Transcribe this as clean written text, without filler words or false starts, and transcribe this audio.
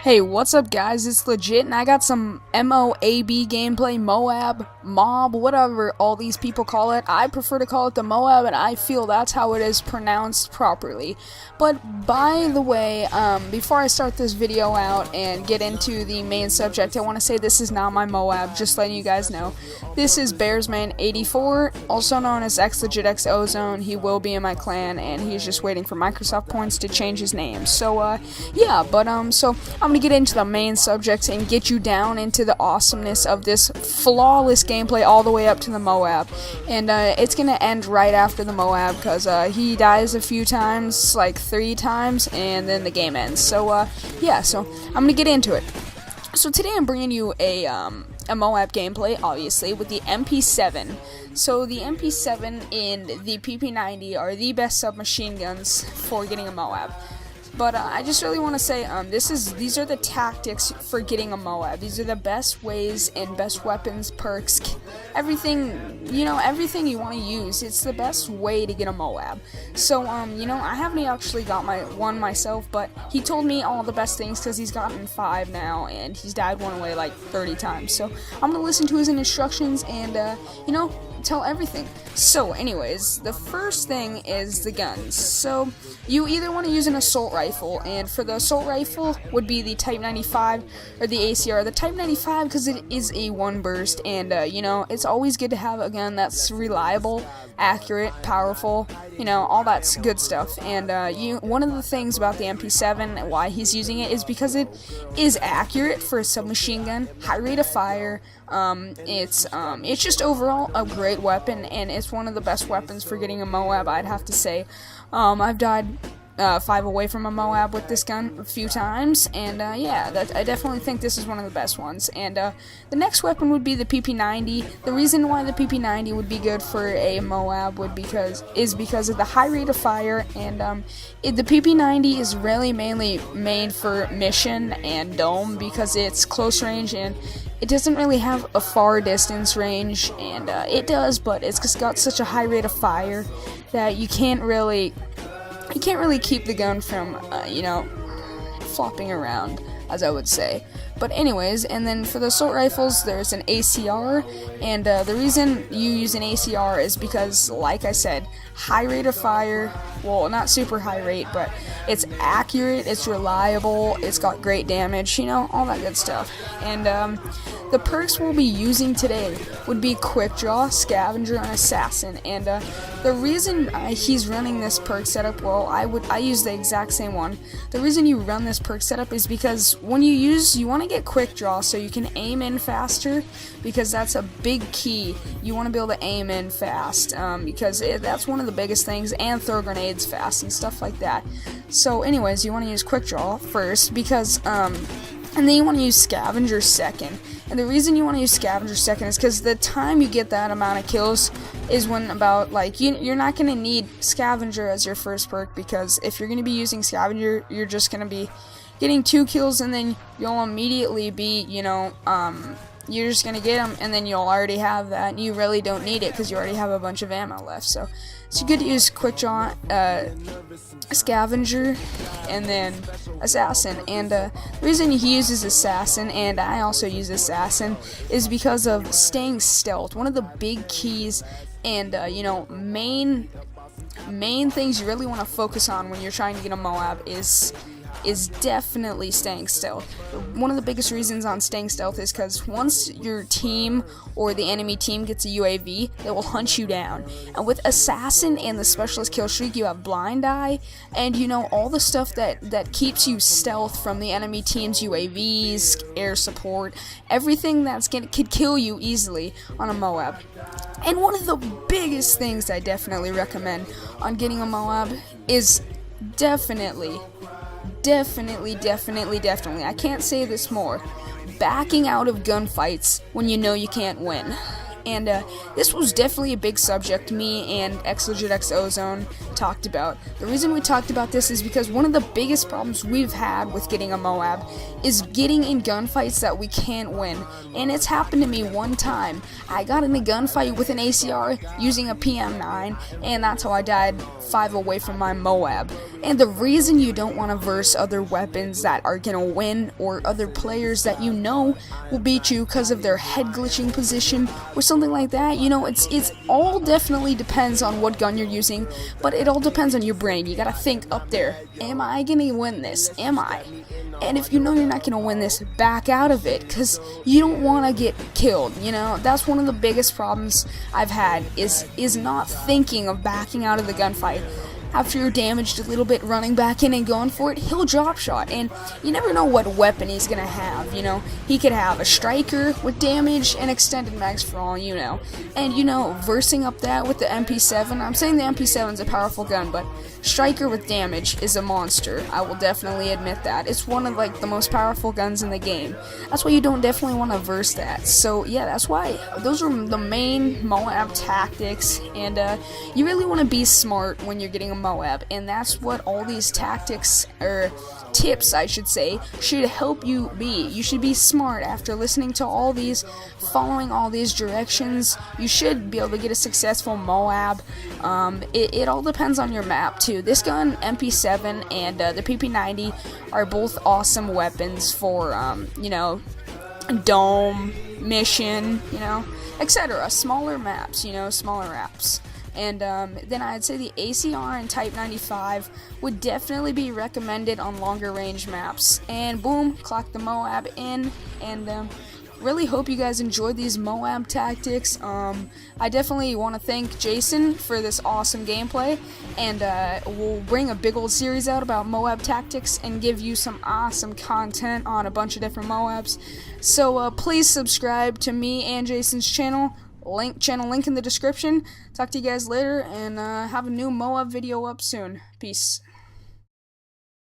Hey, what's up guys, it's legit and I got some MOAB gameplay, MOAB, whatever all these people call it. I prefer to call it the MOAB and I feel that's how it is pronounced properly. But by the way, before I start this video out and get into the main subject, I want to say this is not my MOAB, just letting you guys know. This is Bearsman84, also known as xL3G1TxOzoNe. He will be in my clan and he's just waiting for Microsoft points to change his name. So so I'm gonna get into the main subjects and get you down into the awesomeness of this flawless gameplay all the way up to the MOAB. And it's gonna end right after the MOAB because he dies a few times, like 3 times, and then the game ends. So so I'm gonna get into it. So today I'm bringing you a MOAB gameplay, obviously, with the MP7. So the MP7 and the PP90 are the best submachine guns for getting a MOAB. But I just really want to say, these are the tactics for getting a MOAB. These are the best ways and best weapons, perks, everything you want to use. It's the best way to get a MOAB. So, I haven't actually got one myself, but he told me all the best things because he's gotten 5 now, and he's died one away like 30 times. So I'm gonna listen to his instructions and, tell everything. So anyways, the first thing is the guns. So you either want to use an assault rifle, and for the assault rifle would be the Type 95 or the ACR. The Type 95 because it is a one burst, and it's always good to have a gun that's reliable, accurate, powerful, all that's good stuff. And one of the things about the MP7 and why he's using it is because it is accurate for a submachine gun, high rate of fire. It's just overall a great weapon, and it's one of the best weapons for getting a MOAB, I'd have to say. I've died 5 away from a MOAB with this gun a few times, and I definitely think this is one of the best ones. And the next weapon would be the PP90. The reason why the PP90 would be good for a MOAB is because of the high rate of fire, and the PP90 is really mainly made for mission and dome because it's close range and it doesn't really have a far distance range, and it does, but it's just got such a high rate of fire that you can't really keep the gun from, flopping around, as I would say. But anyways, and then for the assault rifles, there's an ACR, and the reason you use an ACR is because, like I said, high rate of fire, well, not super high rate, but it's accurate, it's reliable, it's got great damage, all that good stuff. And the perks we'll be using today would be Quick Draw, Scavenger, and Assassin. And the reason he's running this perk setup, well, I use the exact same one. The reason you run this perk setup is because when you want to get Quick Draw so you can aim in faster, because that's a big key. You want to be able to aim in fast, because that's one of the biggest things, and throw grenades fast and stuff like that. So anyways, you want to use Quick Draw first, because and then you want to use Scavenger second. And the reason you want to use Scavenger second is because the time you get that amount of kills is when about, you're not going to need Scavenger as your first perk, because if you're going to be using Scavenger, you're just going to be getting 2 kills, and then you'll immediately be, you're just going to get them, and then you'll already have that, and you really don't need it because you already have a bunch of ammo left. So it's good to use Quick Draw, Scavenger, and then Assassin. And the reason he uses Assassin, and I also use Assassin, is because of staying stealth. One of the big keys and, main things you really want to focus on when you're trying to get a MOAB is definitely staying stealth. One of the biggest reasons on staying stealth is because once your team or the enemy team gets a UAV, they will hunt you down. And with Assassin and the Specialist Kill Streak, you have Blind Eye, and all the stuff that keeps you stealth from the enemy team's UAVs, air support, everything could kill you easily on a MOAB. And one of the biggest things I definitely recommend on getting a MOAB is definitely, I can't say this more, backing out of gunfights when you know you can't win. And this was definitely a big subject me and xL3G1TxOzoNe talked about. The reason we talked about this is because one of the biggest problems we've had with getting a MOAB is getting in gunfights that we can't win. And it's happened to me one time. I got in a gunfight with an ACR using a PM9, and that's how I died 5 away from my MOAB. And the reason you don't want to verse other weapons that are gonna win, or other players that you know will beat you because of their head glitching position or something like that, you know, it's all definitely depends on what gun you're using, but it all depends on your brain. You gotta think up there, am I gonna win this? Am I? And if you know you're not gonna win this, back out of it, because you don't want to get killed. You know, that's one of the biggest problems I've had is not thinking of backing out of the gunfight. After you're damaged a little bit, running back in and going for it, he'll drop shot, and you never know what weapon he's gonna have. You know, he could have a striker with damage and extended mags for all you know. And you know, versing up that with the MP7, I'm saying the MP7 is a powerful gun, but striker with damage is a monster. I will definitely admit that. It's one of like the most powerful guns in the game. That's why you don't definitely want to verse that. So yeah, that's why those are the main MOAB tactics, and you really want to be smart when you're getting a MOAB, and that's what all these tactics, or tips I should say, should help you be. You should be smart after listening to all these, following all these directions. You should be able to get a successful MOAB. It all depends on your map too. This gun, MP7, and the PP90 are both awesome weapons for you know, dome, mission, you know, etc. Smaller maps, you know, smaller maps. And then I'd say the ACR and Type 95 would definitely be recommended on longer range maps. And boom, clock the MOAB in, and really hope you guys enjoyed these MOAB tactics. I definitely want to thank Jason for this awesome gameplay, and we'll bring a big old series out about MOAB tactics and give you some awesome content on a bunch of different MOABs. So please subscribe to me and Jason's channel. Channel link in the description. Talk to you guys later, and have a new MOAB video up soon. Peace.